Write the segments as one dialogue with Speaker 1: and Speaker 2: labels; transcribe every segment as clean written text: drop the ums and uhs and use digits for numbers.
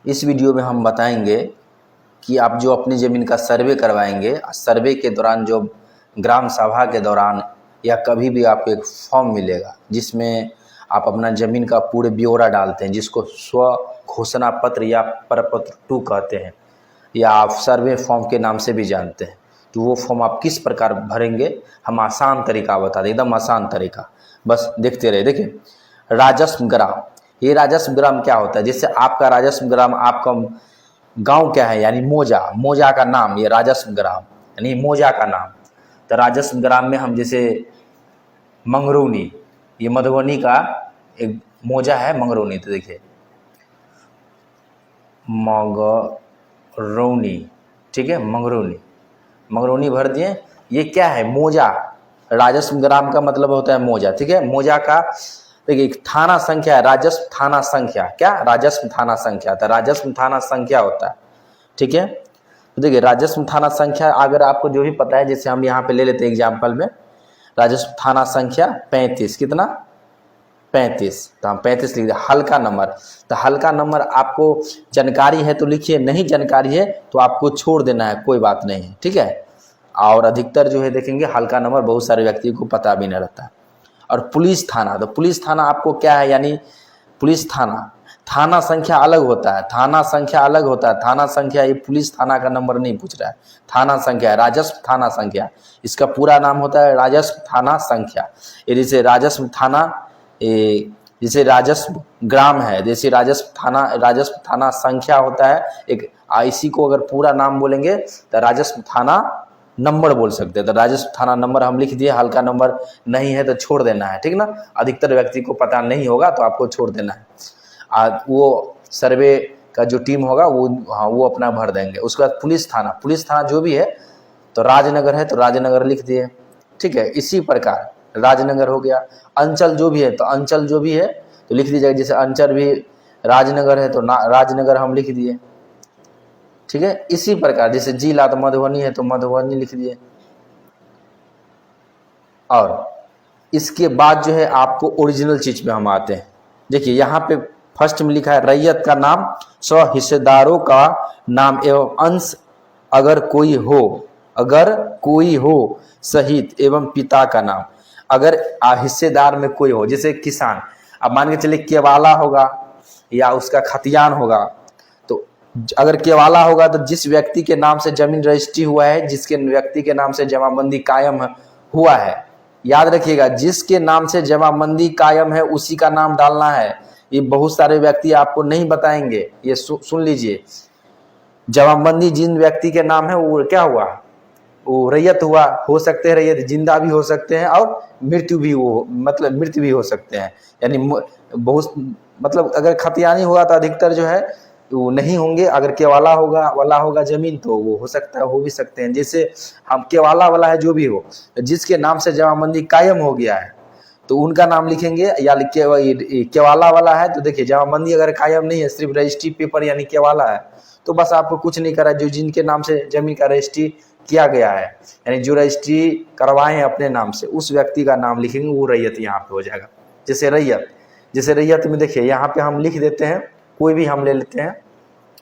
Speaker 1: इस वीडियो में हम बताएंगे कि आप जो अपनी ज़मीन का सर्वे करवाएंगे, सर्वे के दौरान जो ग्राम सभा के दौरान या कभी भी आपको एक फॉर्म मिलेगा जिसमें आप अपना ज़मीन का पूरे ब्यौरा डालते हैं, जिसको स्व घोषणा पत्र या प्रपत्र 2 कहते हैं, या आप सर्वे फॉर्म के नाम से भी जानते हैं। तो वो फॉर्म आप किस प्रकार भरेंगे, हम आसान तरीका बता दें, एकदम आसान तरीका, बस देखते रहे। देखिए, राजस्व ग्राम, ये राजस्व ग्राम क्या होता है? जैसे आपका राजस्व ग्राम, आपका गांव क्या है, यानी मौजा, मौजा का नाम, ये राजस्व ग्राम यानी मौजा का नाम। तो राजस्व ग्राम में हम जैसे मंगरौनी, ये मधुबनी का एक मौजा है मंगरौनी, तो देखिए मंगरौनी, ठीक है, मंगरौनी, मंगरौनी भर दिए। ये क्या है? मौजा। राजस्व ग्राम का मतलब होता है मौजा, ठीक है। मौजा का देखिए थाना संख्या है, राजस्व थाना संख्या, क्या? राजस्व थाना संख्या। तो राजस्व थाना संख्या होता है, ठीक है। तो देखिए राजस्व थाना संख्या अगर आपको जो भी पता है, जैसे हम यहाँ पे ले लेते हैं एग्जाम्पल में, राजस्व थाना संख्या 35, कितना? 35। तो हम 35 लिख दिया। हल्का नंबर, तो हल्का नंबर आपको जानकारी है तो लिखिए, नहीं जानकारी है तो आपको छोड़ देना है, कोई बात नहीं है, ठीक है। और अधिकतर जो है देखेंगे हल्का नंबर बहुत सारे व्यक्तियों को पता भी नहीं रहता। और पुलिस थाना, तो पुलिस थाना आपको क्या है, यानी पुलिस थाना, थाना संख्या अलग होता है, थाना संख्या अलग होता है। थाना संख्या, ये पुलिस थाना का नंबर नहीं पूछ रहा है, थाना संख्या है, राजस्व थाना संख्या, इसका पूरा नाम होता है राजस्व थाना संख्या। ये जैसे राजस्व थाना, जैसे राजस्व ग्राम है, जैसे राजस्व थाना संख्या होता है एक। इसी को अगर पूरा नाम बोलेंगे तो राजस्व थाना नंबर बोल सकते हैं। तो राजस्व थाना नंबर हम लिख दिए, हल्का नंबर नहीं है तो छोड़ देना है, ठीक ना। अधिकतर व्यक्ति को पता नहीं होगा तो आपको छोड़ देना है। वो सर्वे का जो टीम होगा वो, हाँ, वो अपना भर देंगे। उसके बाद पुलिस थाना जो भी है, तो राजनगर है तो राजनगर लिख दिए, ठीक है। इसी प्रकार राजनगर हो गया। अंचल जो भी है तो अंचल जो भी है तो लिख दीजिएगा, जैसे अंचल भी राजनगर है तो राजनगर हम लिख दिए, ठीक है। इसी प्रकार जैसे जिला तो मधुबनी है तो मधुबनी लिख दिए। और इसके बाद जो है आपको ओरिजिनल चीज में हम आते हैं। देखिए यहाँ पे फर्स्ट में लिखा है रैयत का नाम, सौ हिस्सेदारों का नाम एवं अंश अगर कोई हो सहित एवं पिता का नाम। अगर हिस्सेदार में कोई हो, जैसे किसान, अब मान के चलिए केवाला होगा या उसका खतियान होगा, तो अगर केवाला होगा तो जिस व्यक्ति के नाम से जमीन रजिस्ट्री हुआ है, जिसके व्यक्ति के नाम से जमाबंदी कायम हुआ है, याद रखिएगा, जिसके नाम से जमाबंदी कायम है उसी का नाम डालना है। ये बहुत सारे व्यक्ति आपको नहीं बताएंगे, ये सुन लीजिए। जमाबंदी जिन व्यक्ति के नाम है वो क्या हुआ? वो रैयत हुआ, हो सकते हैं रैयत जिंदा भी हो सकते हैं और मृत्यु भी हो सकते हैं। यानी बहुत मतलब अगर खतियानी हुआ तो अधिकतर जो है वो नहीं होंगे। अगर केवाला होगा जमीन तो वो हो सकता है, हो भी सकते हैं। जैसे हम केवाला वाला है जो भी हो, जिसके नाम से जमाबंदी कायम हो गया है तो उनका नाम लिखेंगे। या केवाला वाला है तो देखिए जमाबंदी अगर कायम नहीं है, सिर्फ रजिस्ट्री पेपर यानी केवाला है, तो बस आपको कुछ नहीं करा, जो जिनके नाम से जमीन का रजिस्ट्री किया गया है, यानी जो रजिस्ट्री करवाए हैं अपने नाम से, उस व्यक्ति का नाम लिखेंगे, वो रैयत यहाँ पे हो जाएगा। जैसे रैयत में देखिए यहाँ पे हम लिख देते हैं, कोई भी हम ले लेते हैं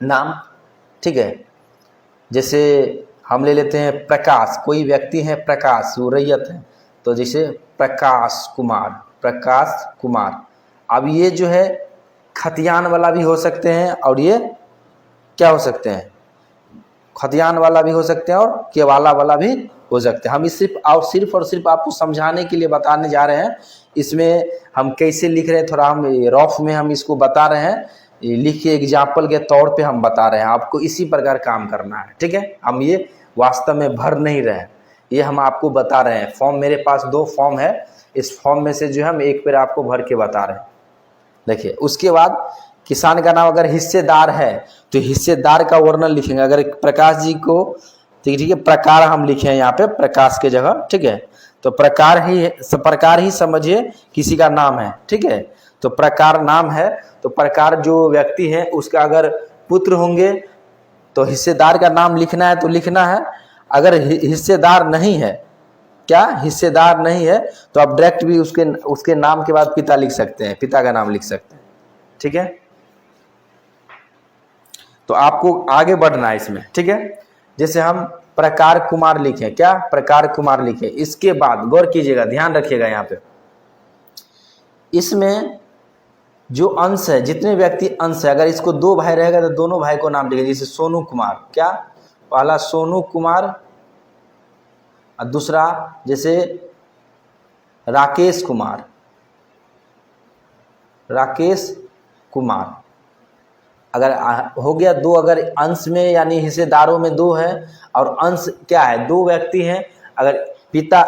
Speaker 1: नाम, ठीक है। जैसे हम ले लेते हैं प्रकाश, कोई व्यक्ति है प्रकाश, वो रैयत है, तो जैसे प्रकाश कुमार। अब ये जो है खतियान वाला भी हो सकते हैं और ये क्या हो सकते हैं? खतियान वाला भी हो सकते हैं और केवाला वाला भी हो सकते हैं। हम इस सिर्फ और सिर्फ आपको समझाने के लिए बताने जा रहे हैं। इसमें हम कैसे लिख रहे हैं, थोड़ा हम रफ में हम इसको बता रहे हैं, लिख के एग्जाम्पल के तौर पे हम बता रहे हैं। आपको इसी प्रकार काम करना है, ठीक है। हम ये वास्तव में भर नहीं रहे हैं, ये हम आपको बता रहे हैं। फॉर्म मेरे पास 2 फॉर्म है, इस फॉर्म में से जो है हम एक पेड़ आपको भर के बता रहे हैं। देखिए उसके बाद किसान का नाम अगर हिस्सेदार है तो हिस्सेदार का वर्णन लिखेंगे। अगर प्रकाश जी को, ठीक है, प्रकार हम लिखे हैं यहाँ पे प्रकाश के जगह, ठीक है। तो प्रकार ही समझिए किसी का नाम है, ठीक है। तो प्रकार नाम है, तो प्रकार जो व्यक्ति है उसका अगर पुत्र होंगे तो हिस्सेदार का नाम लिखना है तो लिखना है। अगर हिस्सेदार नहीं है, क्या हिस्सेदार नहीं है, तो आप डायरेक्ट भी उसके नाम के बाद पिता लिख सकते हैं, पिता का नाम लिख सकते हैं, ठीक है। तो आपको आगे बढ़ना है इसमें, ठीक है। जैसे हम प्रकार कुमार लिखें, क्या प्रकार कुमार लिखें, इसके बाद गौर कीजिएगा, ध्यान रखिएगा यहाँ पे, इसमें जो अंश है, जितने व्यक्ति अंश है, अगर इसको दो भाई रहेगा तो दोनों भाई को नाम लिखेंगे। जैसे सोनू कुमार, क्या पहला सोनू कुमार और दूसरा जैसे राकेश कुमार, राकेश कुमार। अगर हो गया दो, अगर अंश में यानी हिस्सेदारों में दो है और अंश क्या है, दो व्यक्ति हैं। अगर पिता,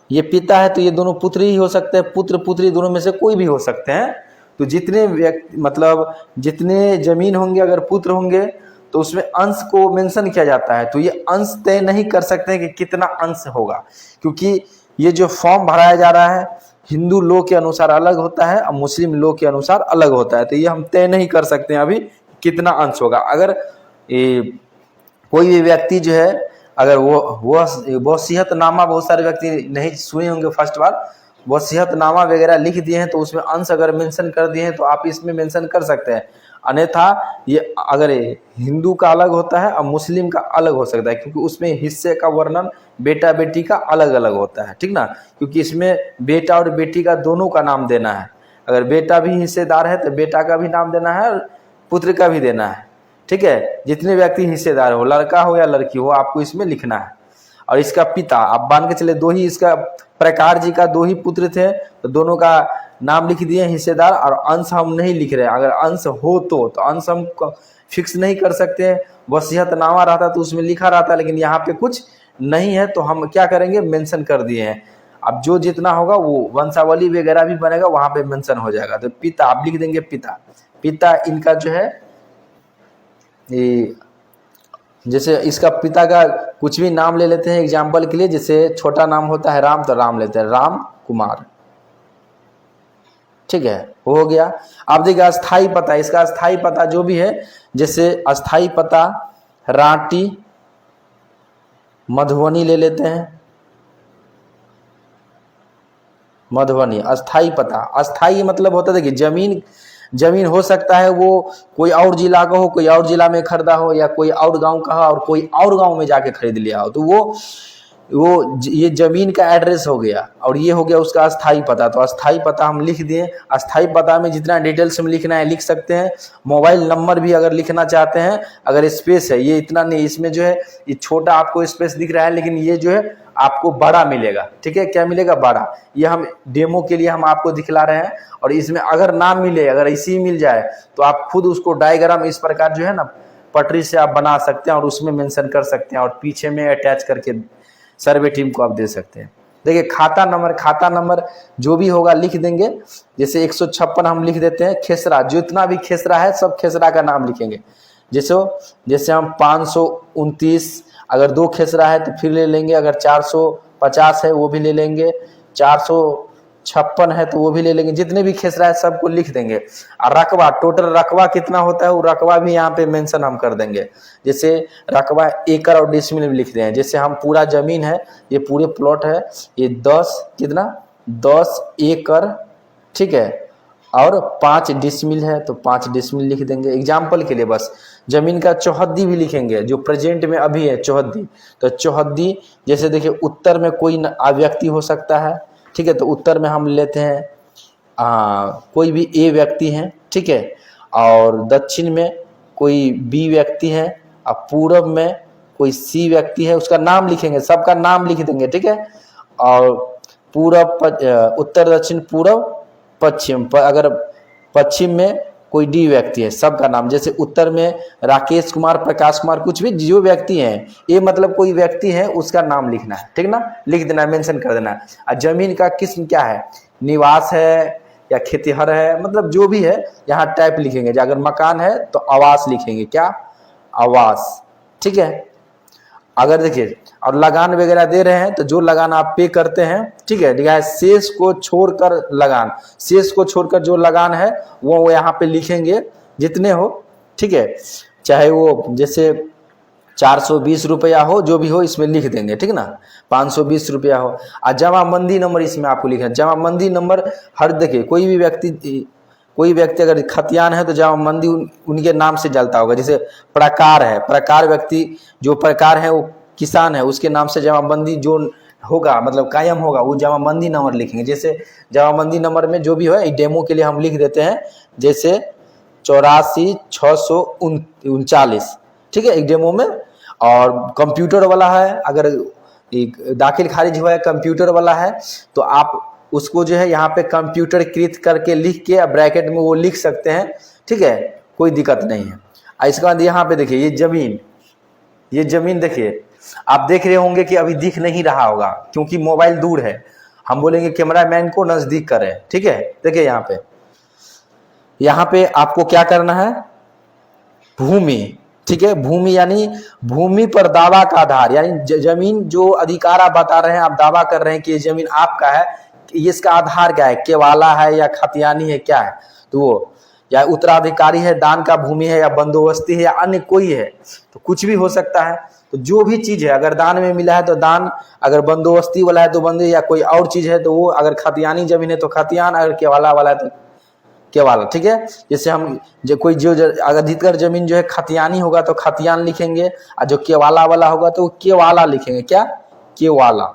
Speaker 1: ये पिता है तो ये दोनों पुत्र ही हो सकते हैं, पुत्र पुत्री दोनों में से कोई भी हो सकते हैं। तो जितने व्यक्ति मतलब जितने जमीन होंगे, अगर पुत्र होंगे तो उसमें अंश को मेंशन किया जाता है। तो ये अंश तय नहीं कर सकते हैं कि कितना अंश होगा, क्योंकि ये जो फॉर्म भराया जा रहा है हिंदू लॉ के अनुसार अलग होता है और मुस्लिम लॉ के अनुसार अलग होता है। तो ये हम तय नहीं कर सकते हैं अभी कितना अंश होगा। अगर कोई भी व्यक्ति जो है, अगर वो वसीयतनामा, बहुत सारे व्यक्ति नहीं सुने होंगे फर्स्ट बार, वसीयतनामा वगैरह लिख दिए हैं तो उसमें अंश अगर मेंशन कर दिए हैं तो आप इसमें मेंशन कर सकते हैं। अन्यथा ये अगर हिंदू का अलग होता है और मुस्लिम का अलग हो सकता है, क्योंकि उसमें हिस्से का वर्णन बेटा बेटी का अलग अलग होता है, ठीक ना। क्योंकि इसमें बेटा और बेटी का दोनों का नाम देना है। अगर बेटा भी हिस्सेदार है तो बेटा का भी नाम देना है और पुत्र का भी देना है, ठीक है। जितने व्यक्ति हिस्सेदार हो, लड़का हो या लड़की हो, आपको इसमें लिखना है। और इसका पिता, आप मान के चले दो ही, इसका प्रकार जी का दो ही पुत्र थे तो दोनों का नाम लिख दिए हिस्सेदार, और अंश हम नहीं लिख रहे। अगर अंश हो तो अंश हम फिक्स नहीं कर सकते हैं। वसीयतनामा रहता तो उसमें लिखा रहता, लेकिन यहाँ पे कुछ नहीं है तो हम क्या करेंगे, मेंशन कर दिए हैं। अब जो जितना होगा वो वंशावली वगैरह भी बनेगा, वहां पे मेंशन हो जाएगा। तो पिता आप लिख देंगे, पिता, पिता इनका जो है ये, जैसे इसका पिता का कुछ भी नाम ले लेते हैं एग्जाम्पल के लिए। जैसे छोटा नाम होता है राम, तो राम लेते हैं, राम कुमार, ठीक है, हो गया। अब देखिए अस्थाई पता, इसका अस्थाई पता जो भी है, जैसे अस्थाई पता रांटी मधुबनी ले लेते हैं, मधुबनी अस्थाई पता। अस्थाई मतलब होता है देखिए जमीन हो सकता है वो कोई और जिला का हो, कोई और जिला में खरीदा हो, या कोई और गांव का हो और कोई और गांव में जाके खरीद लिया हो, तो वो ये जमीन का एड्रेस हो गया और ये हो गया उसका अस्थाई पता। तो अस्थाई पता हम लिख दिए। अस्थाई पता में जितना डिटेल्स में लिखना है लिख सकते हैं। मोबाइल नंबर भी अगर लिखना चाहते हैं, अगर स्पेस है, ये इतना नहीं, इसमें जो है ये छोटा आपको स्पेस दिख रहा है, लेकिन ये जो है आपको बड़ा मिलेगा, ठीक है। क्या मिलेगा, बड़ा। ये हम डेमो के लिए हम आपको दिखला रहे हैं। और इसमें अगर ना मिले, अगर इसी मिल जाए तो आप खुद उसको डायग्राम इस प्रकार जो है ना पटरी से आप बना सकते हैं और उसमें मेंशन कर सकते हैं और पीछे में अटैच करके सर्वे टीम को आप दे सकते हैं। देखिए खाता नंबर जो भी होगा लिख देंगे। जैसे 156 हम लिख देते हैं। खेसरा, जितना भी खेसरा है सब खेसरा का नाम लिखेंगे। जैसे हम 529, अगर 2 खेसरा है तो फिर ले लेंगे। अगर 450 है वो भी ले लेंगे, 456 है तो वो भी ले लेंगे। जितने भी खेसरा है सबको लिख देंगे। और रकबा, टोटल रकबा कितना होता है वो रकबा भी यहाँ पे मेंशन हम कर देंगे। जैसे रकबा एकड़ और डिसमिल में लिख दें। जैसे हम पूरा जमीन है, ये पूरे प्लॉट है, ये 10 एकड़, ठीक है, और 5 डिसमिल है तो 5 डिसमिल लिख देंगे एग्जाम्पल के लिए। बस जमीन का चौहद्दी भी लिखेंगे, जो प्रेजेंट में अभी है चौहद्दी। तो चौहद्दी, जैसे देखिए उत्तर में कोई व्यक्ति हो सकता है, ठीक है, तो उत्तर में हम लेते हैं कोई भी ए व्यक्ति है, ठीक है, और दक्षिण में कोई बी व्यक्ति है, और पूर्व में कोई सी व्यक्ति है, उसका नाम लिखेंगे, सबका नाम लिख देंगे, ठीक है। और उत्तर दक्षिण पूर्व पश्चिम, अगर पश्चिम में कोई डी व्यक्ति है, सबका नाम। जैसे उत्तर में राकेश कुमार, प्रकाश कुमार, कुछ भी जो व्यक्ति हैं, ये मतलब कोई व्यक्ति है उसका नाम लिखना है, ठीक ना, लिख देना है, मेंशन कर देना है। और जमीन का किस्म क्या है, निवास है या खेतिहर है, मतलब जो भी है यहाँ टाइप लिखेंगे। अगर मकान है तो आवास लिखेंगे, क्या, आवास, ठीक है। अगर देखिए और लगान वगैरह दे रहे हैं तो जो लगान आप पे करते हैं, ठीक है, लिखा है शेष को छोड़कर लगान, शेष को छोड़कर जो लगान है वो यहाँ पे लिखेंगे जितने हो, ठीक है, चाहे वो जैसे 420 रुपया हो, जो भी हो इसमें लिख देंगे, ठीक ना, 520 रुपया हो। और जमाबंदी नंबर इसमें आपको लिखना है। जमाबंदी नंबर हर, देखिए कोई भी व्यक्ति कोई व्यक्ति अगर खतियान है तो जमाबंदी उनके नाम से जलता होगा। जैसे प्रकार है, प्रकार व्यक्ति जो प्रकार है वो किसान है, उसके नाम से जमाबंदी जो होगा मतलब कायम होगा वो जमाबंदी नंबर लिखेंगे। जैसे जमाबंदी नंबर में जो भी है डेमो के लिए हम लिख देते हैं, जैसे 84,639, ठीक है, एक डेमो में। और कंप्यूटर वाला है, अगर एक दाखिल खारिज हुआ है कंप्यूटर वाला है तो आप उसको जो है यहाँ पे कंप्यूटर कृत करके लिख के ब्रैकेट में वो लिख सकते हैं, ठीक है, कोई दिक्कत नहीं है। इसके बाद यहाँ पे देखिए ये जमीन देखिए, आप देख रहे होंगे कि अभी दिख नहीं रहा होगा क्योंकि मोबाइल दूर है। हम बोलेंगे कैमरामैन को नजदीक करें, ठीक है। देखिए यहाँ पे आपको क्या करना है, भूमि, ठीक है, भूमि यानी भूमि पर दावा का आधार, यानी जमीन जो अधिकार आप बता रहे हैं, आप दावा कर रहे हैं कि ये जमीन आपका है, इसका आधार क्या है, केवाला है या खतियानी है, क्या है, तो वो या उत्तराधिकारी है, दान का भूमि है या बंदोबस्ती है या अन्य कोई है, तो कुछ भी हो सकता है। तो जो भी चीज है, अगर दान में मिला है तो दान, अगर बंदोबस्ती वाला है तो बंदो, या कोई और चीज है तो वो, अगर खतियानी जमीन है तो खतियान, अगर केवाला वाला है तो केवाला, ठीक है। जैसे हम जो कोई जो अधिकतर जमीन जो है खतियानी होगा तो खतियान लिखेंगे, और जो केवाला वाला होगा तो केवाला लिखेंगे, क्या, केवाला,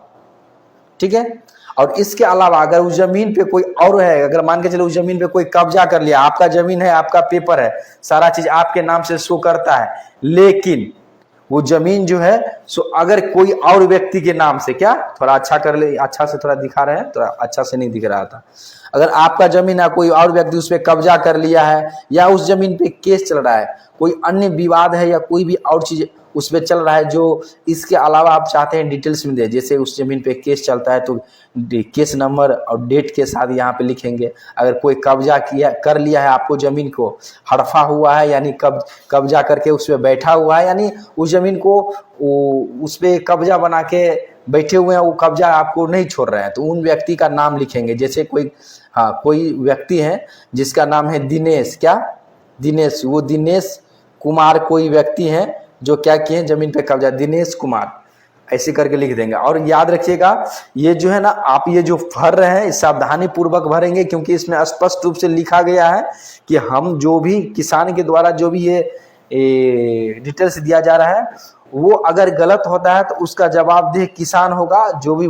Speaker 1: ठीक है। और इसके अलावा अगर उस जमीन पे कोई और है, अगर मान के चलो उस जमीन पे कोई कब्जा कर लिया, आपका जमीन है, आपका पेपर है, सारा चीज आपके नाम से शो करता है, लेकिन वो जमीन जो है सो अगर कोई और व्यक्ति के नाम से, क्या, थोड़ा अच्छा कर ले, अच्छा से थोड़ा दिखा रहे हैं, थोड़ा अच्छा से नहीं दिख रहा था। अगर आपका जमीन है, कोई और व्यक्ति उस पर कब्जा कर लिया है, या उस जमीन पे केस चल रहा है, कोई अन्य विवाद है या कोई भी और चीज उस पर चल रहा है जो इसके अलावा आप चाहते हैं डिटेल्स में दे, जैसे उस जमीन पे केस चलता है तो केस नंबर और डेट के साथ यहाँ पे लिखेंगे। अगर कोई कब्जा कर लिया है आपको जमीन को, हड़फा हुआ है यानी कब्जा करके उस पर बैठा हुआ है, यानी उस जमीन को उस पर कब्जा बना के बैठे हुए हैं, वो कब्जा आपको नहीं छोड़ रहे हैं, तो उन व्यक्ति का नाम लिखेंगे। जैसे कोई व्यक्ति है जिसका नाम है दिनेश, क्या, दिनेश, वो दिनेश कुमार कोई व्यक्ति है जो क्या किए जमीन पे कब्जा, दिनेश कुमार, ऐसे करके लिख देंगे। और याद रखिएगा ये जो है ना, आप ये जो भर रहे हैं सावधानी पूर्वक भरेंगे, क्योंकि इसमें स्पष्ट रूप से लिखा गया है कि हम जो भी किसान के द्वारा जो भी ये डिटेल्स दिया जा रहा है वो अगर गलत होता है तो उसका जवाबदेह किसान होगा, जो भी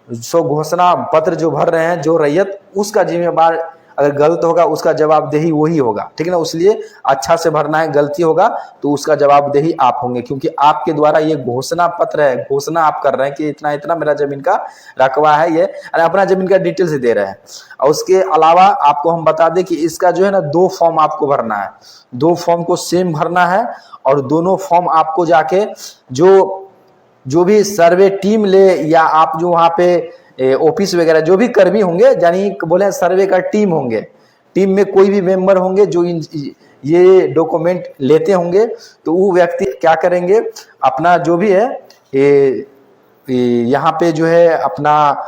Speaker 1: सो घोषणा पत्र जो भर रहे हैं जो रैयत, उसका जिम्मेवार अगर गलत होगा उसका जवाबदेही वही होगा, ठीक है ना। इसलिए अच्छा से भरना है, गलती होगा तो उसका जवाबदेही आप होंगे, क्योंकि आपके द्वारा ये घोषणा पत्र है, घोषणा आप कर रहे हैं कि इतना इतना मेरा जमीन का रकबा है, ये अपना जमीन का डिटेल्स दे रहे हैं। और उसके अलावा आपको हम बता दें कि इसका जो है ना 2 फॉर्म आपको भरना है, 2 फॉर्म को सेम भरना है, और दोनों फॉर्म आपको जाके जो भी सर्वे टीम ले, या आप जो वहाँ पे ऑफिस वगैरह जो भी कर्मी होंगे, यानी बोले सर्वे का टीम होंगे, टीम में कोई भी मेंबर होंगे जो ये डॉक्यूमेंट लेते होंगे, तो वो व्यक्ति क्या करेंगे, अपना जो भी है यहाँ पे जो है अपना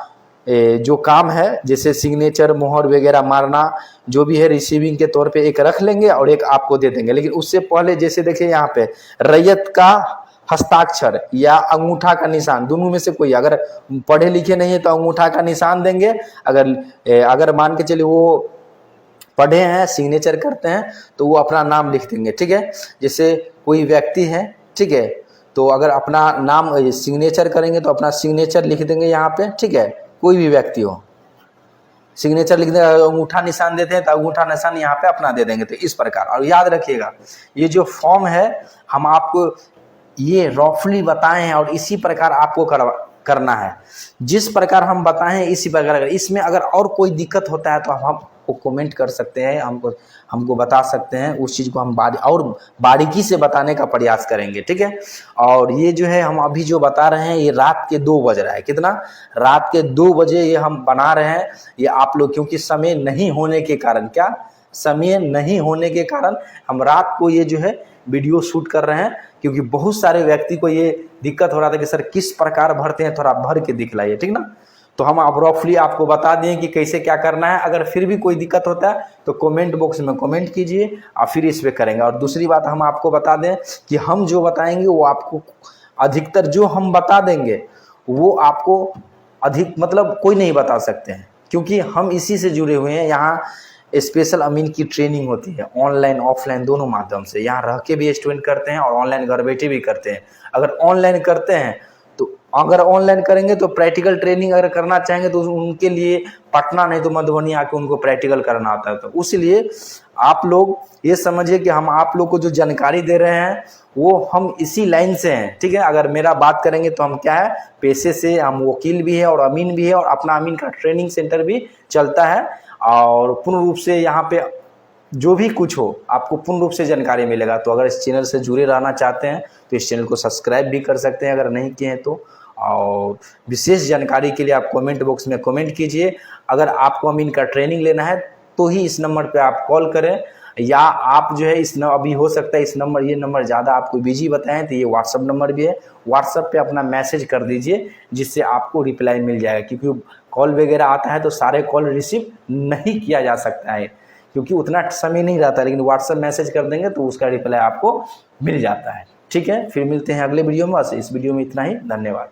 Speaker 1: जो काम है, जैसे सिग्नेचर मोहर वगैरह मारना जो भी है, रिसीविंग के तौर पे एक रख लेंगे और एक आपको दे देंगे। लेकिन उससे पहले जैसे देखिए यहाँ पे रैयत का हस्ताक्षर या अंगूठा का निशान, दोनों में से कोई, अगर पढ़े लिखे नहीं है तो अंगूठा का निशान देंगे, अगर मान के चलिए वो पढ़े हैं, सिग्नेचर करते हैं, तो वो अपना नाम लिख देंगे, ठीक है। जैसे कोई व्यक्ति है, ठीक है, तो अगर अपना नाम सिग्नेचर करेंगे तो अपना सिग्नेचर लिख देंगे यहाँ पे, ठीक है, कोई भी व्यक्ति हो सिग्नेचर लिख देंगे। अंगूठा निशान देते हैं तो अंगूठा निशान यहाँ पे अपना दे देंगे। तो इस प्रकार, और याद रखिएगा ये जो फॉर्म है हम आपको ये रफली बताए हैं और इसी प्रकार आपको करना है, जिस प्रकार हम बताए हैं इसी प्रकार। इसमें अगर और कोई दिक्कत होता है तो हम आपको कमेंट कर सकते हैं, हमको बता सकते हैं, उस चीज़ को हम और बारीकी से बताने का प्रयास करेंगे, ठीक है। और ये जो है हम अभी जो बता रहे हैं ये रात के 2 बज रहा है, कितना, रात के 2 बजे ये हम बना रहे हैं। ये आप लोग क्योंकि समय नहीं होने के कारण, क्या, समय नहीं होने के कारण हम रात को ये जो है वीडियो शूट कर रहे हैं, क्योंकि बहुत सारे व्यक्ति को ये दिक्कत हो रहा था कि सर किस प्रकार भरते हैं, थोड़ा भर के दिखलाइए, ठीक ना। तो हम आप रफली आपको बता दें कि कैसे क्या करना है। अगर फिर भी कोई दिक्कत होता है तो कमेंट बॉक्स में कमेंट कीजिए और फिर इस पे करेंगे। और दूसरी बात हम आपको बता दें कि हम जो बताएंगे वो आपको अधिकतर जो हम बता देंगे वो आपको अधिक मतलब कोई नहीं बता सकते हैं, क्योंकि हम इसी से जुड़े हुए हैं। यहाँ स्पेशल अमीन की ट्रेनिंग होती है ऑनलाइन ऑफलाइन दोनों माध्यम से। यहाँ रह के भी स्टूडेंट करते हैं और ऑनलाइन घर बैठे भी करते हैं। अगर ऑनलाइन करते हैं तो अगर ऑनलाइन करेंगे तो प्रैक्टिकल ट्रेनिंग अगर करना चाहेंगे तो उनके लिए पटना नहीं तो मधुबनी आके उनको प्रैक्टिकल करना होता है। तो इसलिए आप लोग ये समझिए कि हम आप लोग को जो जानकारी दे रहे हैं वो हम इसी लाइन से हैं, ठीक है। अगर मेरा बात करेंगे तो हम क्या है, पेशे से हम वकील भी है और अमीन भी है और अपना अमीन का ट्रेनिंग सेंटर भी चलता है। और पूर्ण रूप से यहाँ पे जो भी कुछ हो आपको पूर्ण रूप से जानकारी मिलेगा। तो अगर इस चैनल से जुड़े रहना चाहते हैं तो इस चैनल को सब्सक्राइब भी कर सकते हैं अगर नहीं किए हैं तो। और विशेष जानकारी के लिए आप कमेंट बॉक्स में कमेंट कीजिए। अगर आपको अमीन का ट्रेनिंग लेना है तो ही इस नंबर पे आप कॉल करें, या आप जो है अभी हो सकता है ये नंबर ज़्यादा आपको बिजी बताएं तो ये व्हाट्सअप नंबर भी है, व्हाट्सअप पे अपना मैसेज कर दीजिए जिससे आपको रिप्लाई मिल जाएगा। क्योंकि कॉल वगैरह आता है तो सारे कॉल रिसीव नहीं किया जा सकता है क्योंकि उतना समय नहीं रहता, लेकिन व्हाट्सअप मैसेज कर देंगे तो उसका रिप्लाई आपको मिल जाता है। ठीक है, फिर मिलते हैं अगले वीडियो में। बस इस वीडियो में इतना ही, धन्यवाद।